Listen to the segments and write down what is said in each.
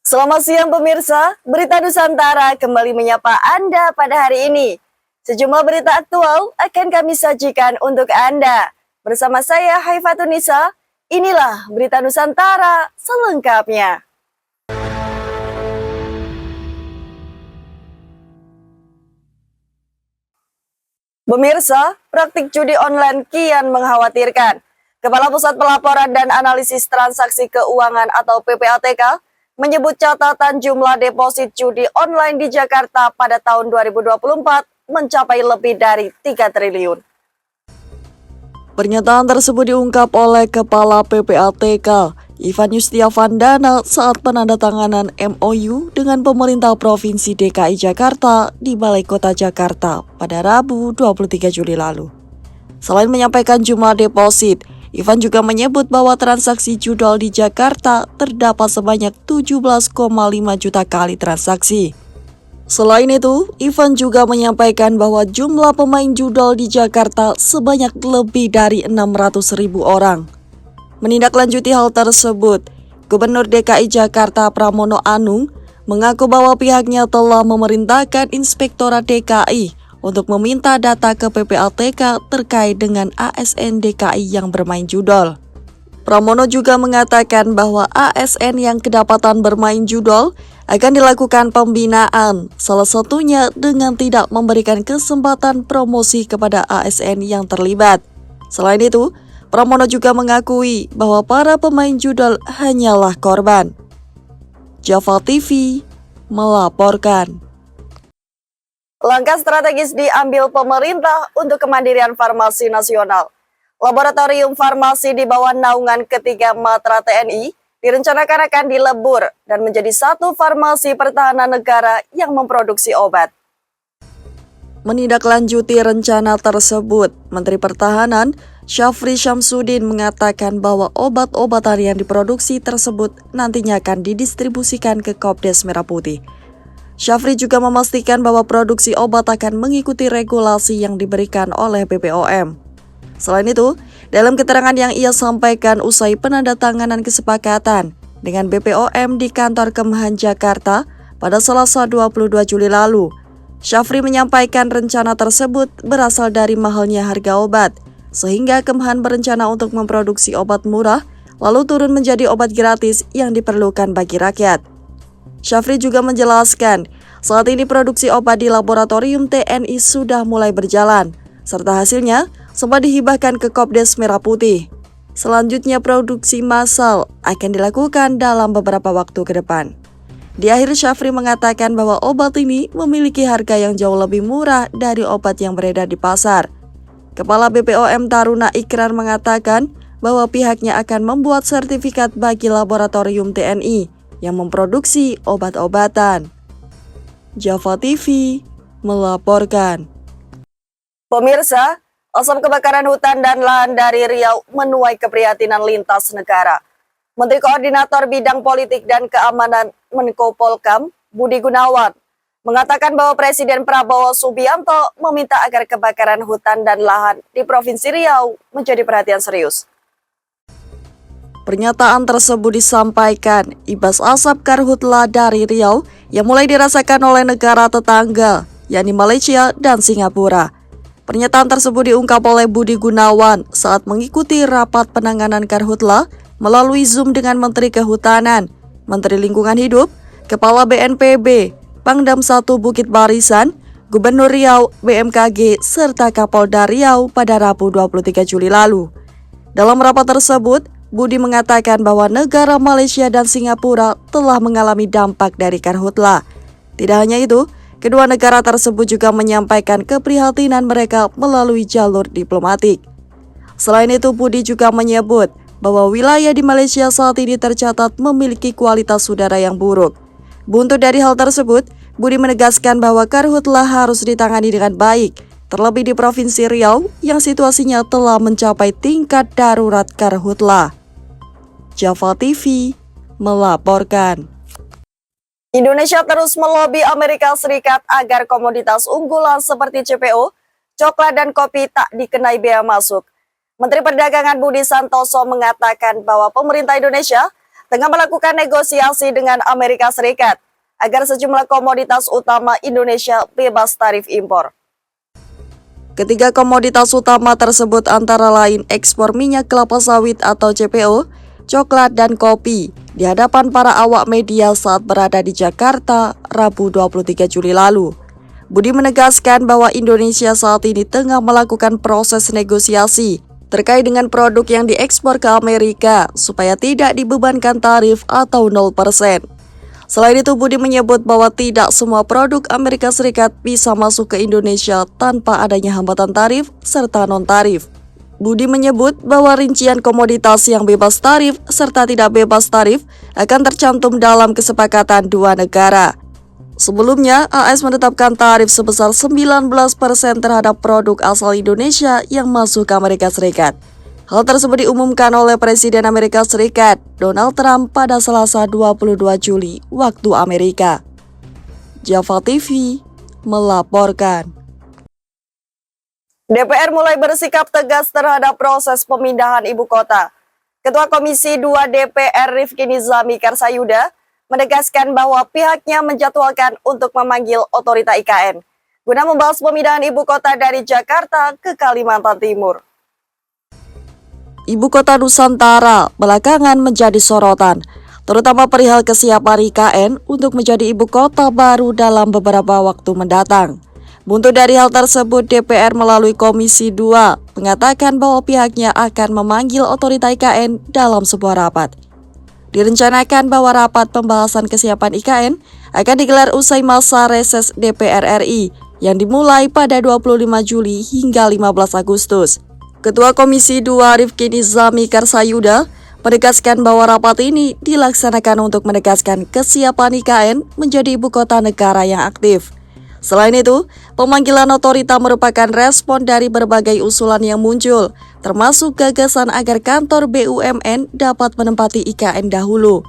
Selamat siang pemirsa, Berita Nusantara kembali menyapa Anda pada hari ini. Sejumlah berita aktual akan kami sajikan untuk Anda. Bersama saya Haifatun Nisa, inilah Berita Nusantara selengkapnya. Pemirsa, praktik judi online kian mengkhawatirkan. Kepala Pusat Pelaporan dan Analisis Transaksi Keuangan atau PPATK menyebut catatan jumlah deposit judi online di Jakarta pada tahun 2024 mencapai lebih dari 3 triliun. Pernyataan tersebut diungkap oleh Kepala PPATK, Ivan Yustiavandana saat penandatanganan MOU dengan pemerintah Provinsi DKI Jakarta di Balai Kota Jakarta pada Rabu 23 Juli lalu. Selain menyampaikan jumlah deposit, Ivan juga menyebut bahwa transaksi judol di Jakarta terdapat sebanyak 17,5 juta kali transaksi. Selain itu, Ivan juga menyampaikan bahwa jumlah pemain judol di Jakarta sebanyak lebih dari 600.000 orang. Menindaklanjuti hal tersebut, Gubernur DKI Jakarta Pramono Anung mengaku bahwa pihaknya telah memerintahkan Inspektorat DKI untuk meminta data ke PPATK terkait dengan ASN DKI yang bermain judol. Pramono juga mengatakan bahwa ASN yang kedapatan bermain judol akan dilakukan pembinaan, salah satunya dengan tidak memberikan kesempatan promosi kepada ASN yang terlibat. Selain itu, Pramono juga mengakui bahwa para pemain judol hanyalah korban. Java TV melaporkan. Langkah strategis diambil pemerintah untuk kemandirian farmasi nasional. Laboratorium farmasi di bawah naungan ketiga Matra TNI direncanakan akan dilebur dan menjadi satu farmasi pertahanan negara yang memproduksi obat. Menindaklanjuti rencana tersebut, Menteri Pertahanan Syafri Syamsuddin mengatakan bahwa obat-obatan yang diproduksi tersebut nantinya akan didistribusikan ke Kopdes Merah Putih. Syafri juga memastikan bahwa produksi obat akan mengikuti regulasi yang diberikan oleh BPOM. Selain itu, dalam keterangan yang ia sampaikan usai penandatanganan kesepakatan dengan BPOM di kantor Kemhan Jakarta pada Selasa 22 Juli lalu, Syafri menyampaikan rencana tersebut berasal dari mahalnya harga obat, sehingga Kemhan berencana untuk memproduksi obat murah lalu turun menjadi obat gratis yang diperlukan bagi rakyat. Syafri juga menjelaskan, saat ini produksi obat di laboratorium TNI sudah mulai berjalan, serta hasilnya sempat dihibahkan ke Kopdes Merah Putih. Selanjutnya produksi massal akan dilakukan dalam beberapa waktu ke depan. Di akhir, Syafri mengatakan bahwa obat ini memiliki harga yang jauh lebih murah dari obat yang beredar di pasar. Kepala BPOM Taruna Ikrar mengatakan bahwa pihaknya akan membuat sertifikat bagi laboratorium TNI yang memproduksi obat-obatan. Java TV melaporkan. Pemirsa, asap kebakaran hutan dan lahan dari Riau menuai keprihatinan lintas negara. Menteri Koordinator Bidang Politik dan Keamanan Menko Polkam, Budi Gunawan, mengatakan bahwa Presiden Prabowo Subianto meminta agar kebakaran hutan dan lahan di Provinsi Riau menjadi perhatian serius. Pernyataan tersebut disampaikan imbas asap karhutla dari Riau yang mulai dirasakan oleh negara tetangga, yakni Malaysia dan Singapura. Pernyataan tersebut diungkap oleh Budi Gunawan saat mengikuti rapat penanganan karhutla melalui Zoom dengan Menteri Kehutanan, Menteri Lingkungan Hidup, Kepala BNPB, Pangdam 1 Bukit Barisan, Gubernur Riau, BMKG, serta Kapolda Riau pada Rabu 23 Juli lalu. Dalam rapat tersebut, Budi mengatakan bahwa negara Malaysia dan Singapura telah mengalami dampak dari karhutla. Tidak hanya itu, kedua negara tersebut juga menyampaikan keprihatinan mereka melalui jalur diplomatik. Selain itu, Budi juga menyebut bahwa wilayah di Malaysia saat ini tercatat memiliki kualitas udara yang buruk. Buntut dari hal tersebut, Budi menegaskan bahwa karhutla harus ditangani dengan baik, terlebih di Provinsi Riau yang situasinya telah mencapai tingkat darurat karhutla. Java TV melaporkan. Indonesia terus melobi Amerika Serikat agar komoditas unggulan seperti CPO, coklat dan kopi tak dikenai bea masuk. Menteri Perdagangan Budi Santoso mengatakan bahwa pemerintah Indonesia tengah melakukan negosiasi dengan Amerika Serikat agar sejumlah komoditas utama Indonesia bebas tarif impor. Ketiga komoditas utama tersebut antara lain ekspor minyak kelapa sawit atau CPO, coklat, dan kopi di hadapan para awak media saat berada di Jakarta, Rabu 23 Juli lalu. Budi menegaskan bahwa Indonesia saat ini tengah melakukan proses negosiasi terkait dengan produk yang diekspor ke Amerika supaya tidak dibebankan tarif atau 0%. Selain itu, Budi menyebut bahwa tidak semua produk Amerika Serikat bisa masuk ke Indonesia tanpa adanya hambatan tarif serta non-tarif. Budi menyebut bahwa rincian komoditas yang bebas tarif serta tidak bebas tarif akan tercantum dalam kesepakatan dua negara. Sebelumnya, AS menetapkan tarif sebesar 19% terhadap produk asal Indonesia yang masuk ke Amerika Serikat. Hal tersebut diumumkan oleh Presiden Amerika Serikat, Donald Trump pada Selasa 22 Juli waktu Amerika. Java TV melaporkan. DPR mulai bersikap tegas terhadap proses pemindahan ibu kota. Ketua Komisi 2 DPR Rifki Nizami Karsayuda menegaskan bahwa pihaknya menjadwalkan untuk memanggil otorita IKN guna membahas pemindahan ibu kota dari Jakarta ke Kalimantan Timur. Ibu kota Nusantara belakangan menjadi sorotan, terutama perihal kesiapan IKN untuk menjadi ibu kota baru dalam beberapa waktu mendatang. Buntut dari hal tersebut, DPR melalui Komisi 2 mengatakan bahwa pihaknya akan memanggil otorita IKN dalam sebuah rapat. Direncanakan bahwa rapat pembahasan kesiapan IKN akan digelar usai masa reses DPR RI yang dimulai pada 25 Juli hingga 15 Agustus. Ketua Komisi 2 Rifki Nizami Karsayuda menegaskan bahwa rapat ini dilaksanakan untuk menegaskan kesiapan IKN menjadi ibu kota negara yang aktif. Selain itu, pemanggilan otorita merupakan respon dari berbagai usulan yang muncul, termasuk gagasan agar kantor BUMN dapat menempati IKN dahulu.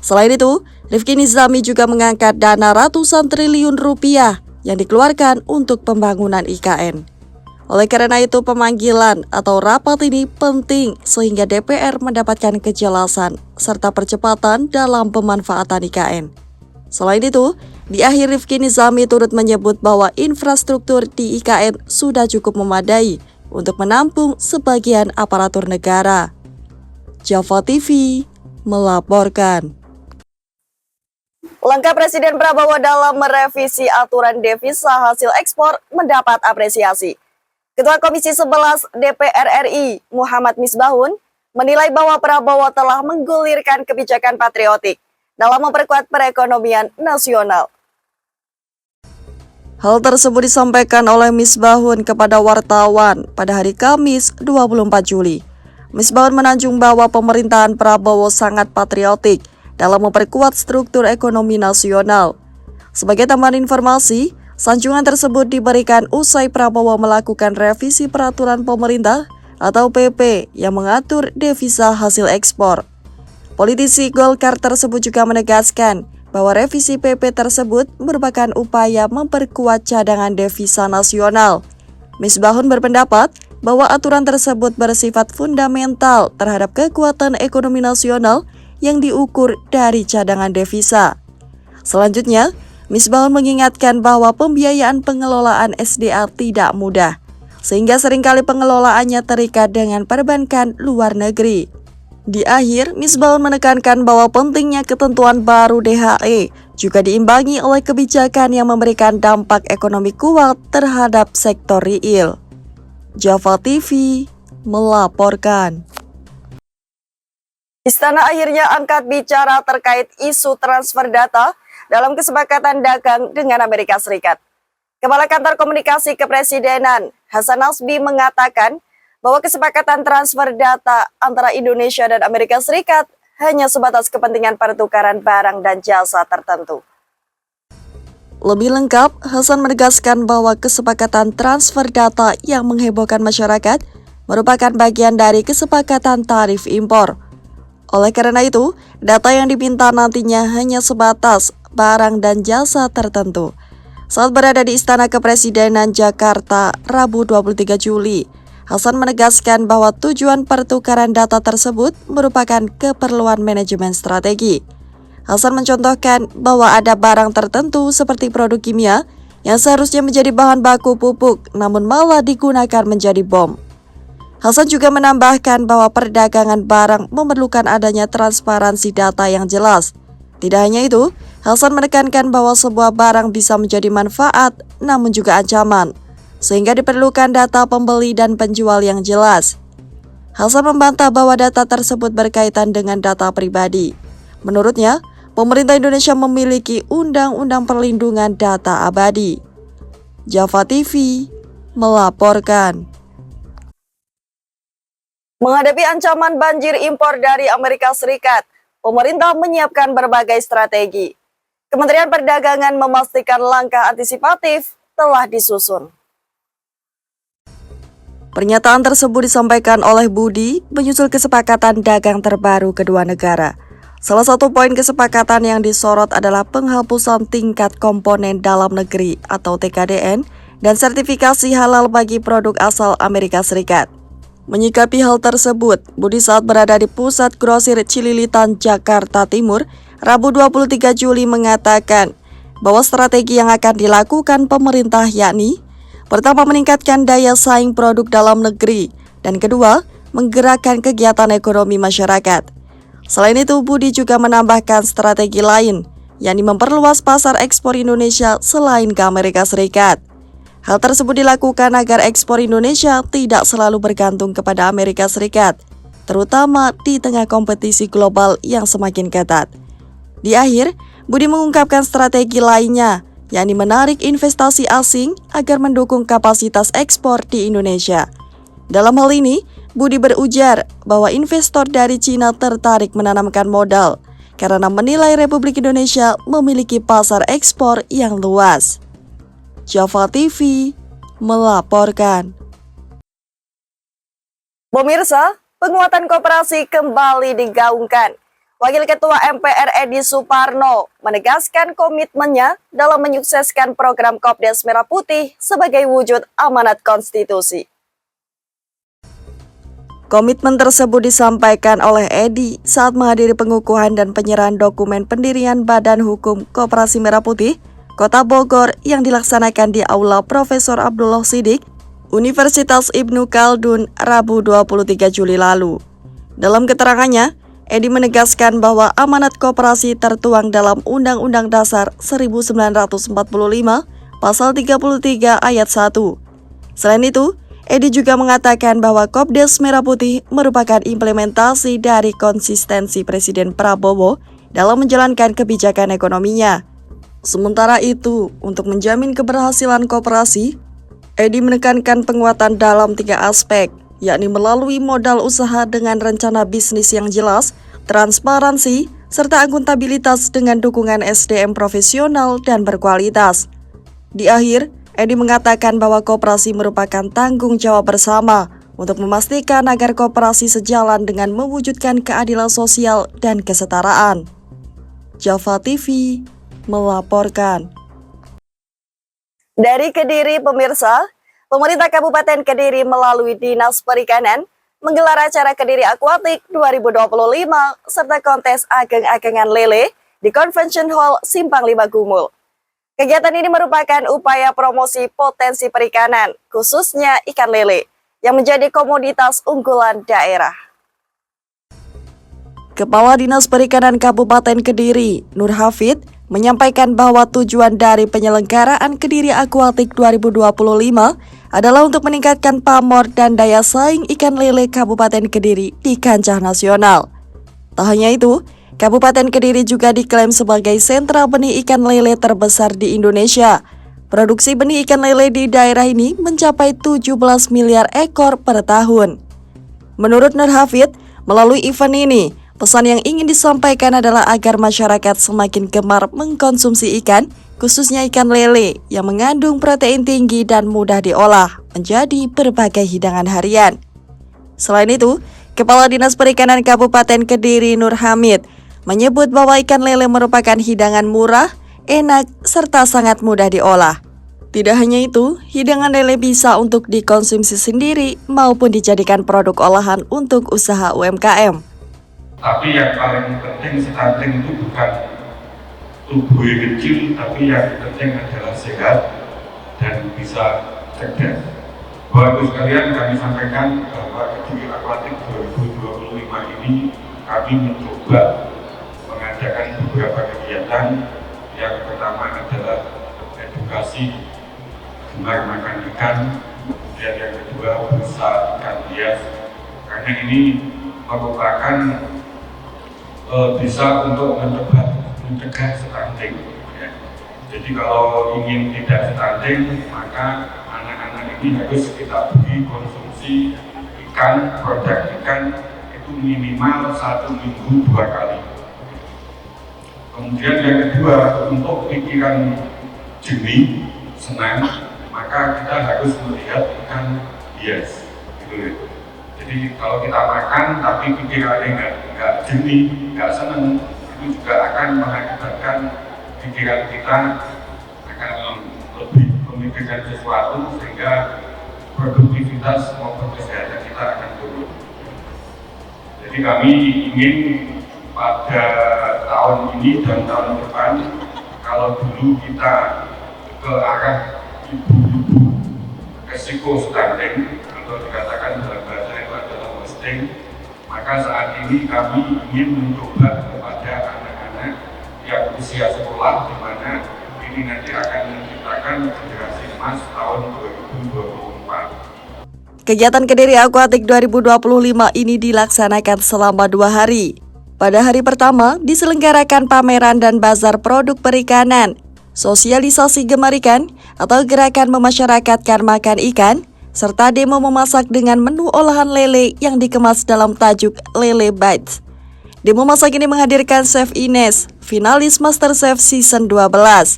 Selain itu, Rifki Nizami juga mengangkat dana ratusan triliun rupiah yang dikeluarkan untuk pembangunan IKN. Oleh karena itu, pemanggilan atau rapat ini penting sehingga DPR mendapatkan kejelasan serta percepatan dalam pemanfaatan IKN. Selain itu, di akhir Rifki Nizami turut menyebut bahwa infrastruktur di IKN sudah cukup memadai untuk menampung sebagian aparatur negara. Java TV melaporkan. Langkah Presiden Prabowo dalam merevisi aturan devisa hasil ekspor mendapat apresiasi. Ketua Komisi 11 DPR RI, Muhammad Misbahun, menilai bahwa Prabowo telah menggulirkan kebijakan patriotik dalam memperkuat perekonomian nasional. Hal tersebut disampaikan oleh Misbahun kepada wartawan pada hari Kamis 24 Juli. Misbahun menanjung bahwa pemerintahan Prabowo sangat patriotik dalam memperkuat struktur ekonomi nasional. Sebagai tambahan informasi, sanjungan tersebut diberikan usai Prabowo melakukan revisi peraturan pemerintah atau PP yang mengatur devisa hasil ekspor. Politisi Golkar tersebut juga menegaskan bahwa revisi PP tersebut merupakan upaya memperkuat cadangan devisa nasional. Misbahun berpendapat bahwa aturan tersebut bersifat fundamental terhadap kekuatan ekonomi nasional yang diukur dari cadangan devisa. Selanjutnya, Misbahun mengingatkan bahwa pembiayaan pengelolaan SDA tidak mudah, sehingga seringkali pengelolaannya terikat dengan perbankan luar negeri. Di akhir, Misbahun menekankan bahwa pentingnya ketentuan baru DHE juga diimbangi oleh kebijakan yang memberikan dampak ekonomi kuat terhadap sektor real. Java TV melaporkan. Istana akhirnya angkat bicara terkait isu transfer data dalam kesepakatan dagang dengan Amerika Serikat. Kepala Kantor Komunikasi Kepresidenan, Hasan Nasbi, mengatakan bahwa kesepakatan transfer data antara Indonesia dan Amerika Serikat hanya sebatas kepentingan pertukaran barang dan jasa tertentu. Lebih lengkap, Hasan menegaskan bahwa kesepakatan transfer data yang menghebohkan masyarakat merupakan bagian dari kesepakatan tarif impor. Oleh karena itu, data yang diminta nantinya hanya sebatas barang dan jasa tertentu. Saat berada di Istana Kepresidenan Jakarta, Rabu 23 Juli, Hasan menegaskan bahwa tujuan pertukaran data tersebut merupakan keperluan manajemen strategi. Hasan mencontohkan bahwa ada barang tertentu seperti produk kimia yang seharusnya menjadi bahan baku pupuk namun malah digunakan menjadi bom. Hasan juga menambahkan bahwa perdagangan barang memerlukan adanya transparansi data yang jelas. Tidak hanya itu, Hasan menekankan bahwa sebuah barang bisa menjadi manfaat namun juga ancaman, sehingga diperlukan data pembeli dan penjual yang jelas. Hasan membantah bahwa data tersebut berkaitan dengan data pribadi. Menurutnya, pemerintah Indonesia memiliki Undang-Undang Perlindungan Data Abadi. Java TV melaporkan. Menghadapi ancaman banjir impor dari Amerika Serikat, pemerintah menyiapkan berbagai strategi. Kementerian Perdagangan memastikan langkah antisipatif telah disusun. Pernyataan tersebut disampaikan oleh Budi menyusul kesepakatan dagang terbaru kedua negara. Salah satu poin kesepakatan yang disorot adalah penghapusan tingkat komponen dalam negeri atau TKDN dan sertifikasi halal bagi produk asal Amerika Serikat. Menyikapi hal tersebut, Budi saat berada di Pusat Grosir Cililitan, Jakarta Timur, Rabu 23 Juli mengatakan bahwa strategi yang akan dilakukan pemerintah yakni pertama, meningkatkan daya saing produk dalam negeri, dan kedua, menggerakkan kegiatan ekonomi masyarakat. Selain itu, Budi juga menambahkan strategi lain, yakni memperluas pasar ekspor Indonesia selain ke Amerika Serikat. Hal tersebut dilakukan agar ekspor Indonesia tidak selalu bergantung kepada Amerika Serikat, terutama di tengah kompetisi global yang semakin ketat. Di akhir, Budi mengungkapkan strategi lainnya, yakni menarik investasi asing agar mendukung kapasitas ekspor di Indonesia. Dalam hal ini, Budi berujar bahwa investor dari Cina tertarik menanamkan modal karena menilai Republik Indonesia memiliki pasar ekspor yang luas. Java TV melaporkan. Pemirsa, penguatan koperasi kembali digaungkan. Wakil Ketua MPR Edi Suparno menegaskan komitmennya dalam menyukseskan program Kopdes Merah Putih sebagai wujud amanat konstitusi. Komitmen tersebut disampaikan oleh Edi saat menghadiri pengukuhan dan penyerahan dokumen pendirian Badan Hukum Koperasi Merah Putih Kota Bogor yang dilaksanakan di Aula Profesor Abdullah Siddiq, Universitas Ibnu Khaldun, Rabu 23 Juli lalu. Dalam keterangannya, Edi menegaskan bahwa amanat koperasi tertuang dalam Undang-Undang Dasar 1945, Pasal 33 Ayat 1. Selain itu, Edi juga mengatakan bahwa Kopdes Merah Putih merupakan implementasi dari konsistensi Presiden Prabowo dalam menjalankan kebijakan ekonominya. Sementara itu, untuk menjamin keberhasilan koperasi, Edi menekankan penguatan dalam 3 aspek, yakni melalui modal usaha dengan rencana bisnis yang jelas, transparansi, serta akuntabilitas dengan dukungan SDM profesional dan berkualitas. Di akhir, Edi mengatakan bahwa koperasi merupakan tanggung jawab bersama untuk memastikan agar koperasi sejalan dengan mewujudkan keadilan sosial dan kesetaraan. Java TV melaporkan. Dari Kediri, pemirsa, pemerintah Kabupaten Kediri melalui Dinas Perikanan menggelar acara Kediri Aquatic 2025 serta kontes ageng-agengan lele di Convention Hall Simpang 5 Gumul. Kegiatan ini merupakan upaya promosi potensi perikanan, khususnya ikan lele, yang menjadi komoditas unggulan daerah. Kepala Dinas Perikanan Kabupaten Kediri, Nur Hafid, menyampaikan bahwa tujuan dari penyelenggaraan Kediri Aquatic 2025 adalah untuk meningkatkan pamor dan daya saing ikan lele Kabupaten Kediri di kancah nasional. Tak hanya itu, Kabupaten Kediri juga diklaim sebagai sentra benih ikan lele terbesar di Indonesia. Produksi benih ikan lele di daerah ini mencapai 17 miliar ekor per tahun. Menurut Nur Hafid, melalui event ini, pesan yang ingin disampaikan adalah agar masyarakat semakin gemar mengkonsumsi ikan, khususnya ikan lele yang mengandung protein tinggi dan mudah diolah menjadi berbagai hidangan harian. Selain itu, Kepala Dinas Perikanan Kabupaten Kediri Nur Hamid menyebut bahwa ikan lele merupakan hidangan murah, enak, serta sangat mudah diolah. Tidak hanya itu, hidangan lele bisa untuk dikonsumsi sendiri maupun dijadikan produk olahan untuk usaha UMKM. Tapi yang paling penting stunting itu bukan tubuh yang kecil, tapi yang penting adalah sehat dan bisa cerdas. Bapak Ibu sekalian, kami sampaikan bahwa Kediri Aquatic 2025 ini kami mencoba mengadakan beberapa kegiatan. Yang pertama adalah edukasi gemar makan ikan, kemudian yang kedua berusaha ikan hias, karena ini merupakan bisa untuk mencegah stunting. Ya. Jadi kalau ingin tidak stunting, maka anak-anak ini harus kita beri konsumsi ikan, produk ikan itu minimal 1 minggu 2 kali. Kemudian yang kedua, untuk pikiran jernih, senang, maka kita harus melihat ikan hias. Gitu. Jadi kalau kita makan tapi pikirannya nggak jernih, nggak senang, itu juga akan mengakibatkan pikiran kita akan lebih memikirkan sesuatu sehingga produktivitas maupun kesehatan kita akan turun. Jadi kami ingin pada tahun ini dan tahun depan, kalau dulu kita ke arah ibu-ibu resiko stunting atau dikatakan dalam bahasa itu adalah wasting, maka saat ini kami ingin mencoba kepada anak-anak yang usia sekolah, di mana ini nanti akan menciptakan generasi emas tahun 2024. Kegiatan Kediri Aquatic 2025 ini dilaksanakan selama 2 hari. Pada hari pertama, diselenggarakan pameran dan bazar produk perikanan, sosialisasi gemar ikan atau gerakan memasyarakatkan makan ikan, serta demo memasak dengan menu olahan lele yang dikemas dalam tajuk Lele Bites. Demo masak ini menghadirkan Chef Ines, finalis MasterChef Season 12.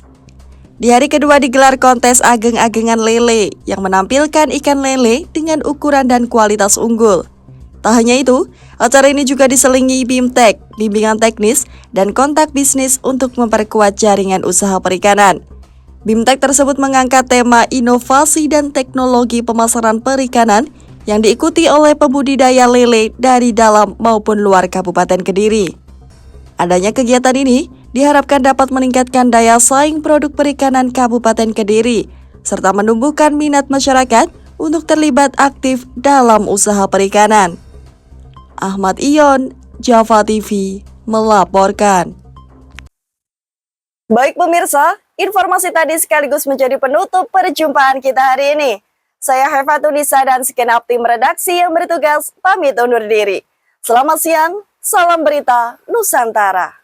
Di hari kedua digelar kontes ageng-agengan lele yang menampilkan ikan lele dengan ukuran dan kualitas unggul. Tak hanya itu, acara ini juga diselingi BIMTEK, bimbingan teknis dan kontak bisnis untuk memperkuat jaringan usaha perikanan. BIMTEK tersebut mengangkat tema inovasi dan teknologi pemasaran perikanan yang diikuti oleh pembudidaya lele dari dalam maupun luar Kabupaten Kediri. Adanya kegiatan ini diharapkan dapat meningkatkan daya saing produk perikanan Kabupaten Kediri, serta menumbuhkan minat masyarakat untuk terlibat aktif dalam usaha perikanan. Ahmad Ion, Java TV, melaporkan. Baik pemirsa, informasi tadi sekaligus menjadi penutup perjumpaan kita hari ini. Saya Hefatunisa dan segenap tim redaksi yang bertugas pamit undur diri. Selamat siang, salam berita Nusantara.